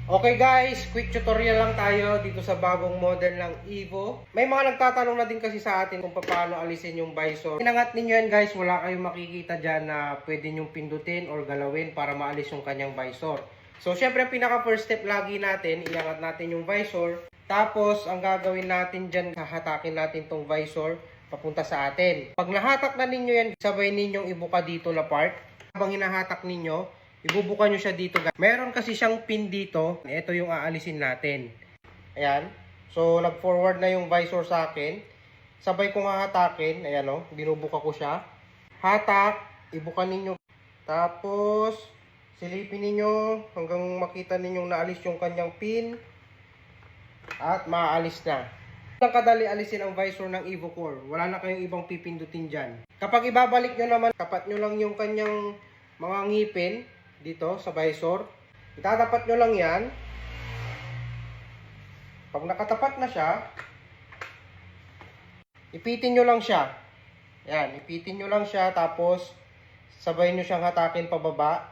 Okay guys, quick tutorial lang tayo dito sa bagong model ng Evo. May mga nagtatanong na din kasi sa atin kung paano alisin yung visor. Inangat ninyo yan guys, wala kayong makikita dyan na pwede nyong pindutin or galawin para maalis yung kanyang visor. So syempre pinaka first step lagi natin, iangat natin yung visor. Tapos ang gagawin natin dyan, hahatakin natin tong visor papunta sa atin. Pag nahatak na ninyo yan, sabay ninyong ibuka dito na part. Habang hinahatak ninyo, ibubuka nyo siya dito. Meron kasi siyang pin dito. Ito yung aalisin natin. Ayan. So, nag-forward na yung visor sa akin. Sabay kong hahatakin. Ayan o. Binubuka ko siya. Hatak. Ibuka ninyo. Tapos, silipin ninyo hanggang makita ninyong naalis yung kanyang pin. At maaalis na. Ang kadali alisin ang visor ng Evo Core. Wala na kayong ibang pipindutin dyan. Kapag ibabalik nyo naman, tapat nyo lang yung kanyang mga ngipin dito sa visor. Itatapat nyo lang yan. Pag nakatapat na siya, ipitin nyo lang siya. Yan, ipitin nyo lang siya. Tapos, sabay nyo siyang hatakin pababa.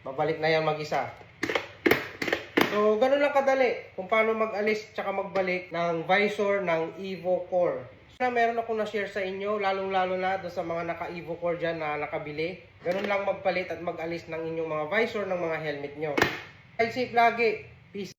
Babalik na yan mag-isa. So, ganun lang kadali kung paano mag-alis tsaka magbalik ng visor ng Evo Core. Meron akong na-share sa inyo, lalong-lalo na doon sa mga naka-Evo Core dyan na nakabili. Ganun lang magpalit at mag-alis ng inyong mga visor ng mga helmet nyo. Ride safe lagi. Peace.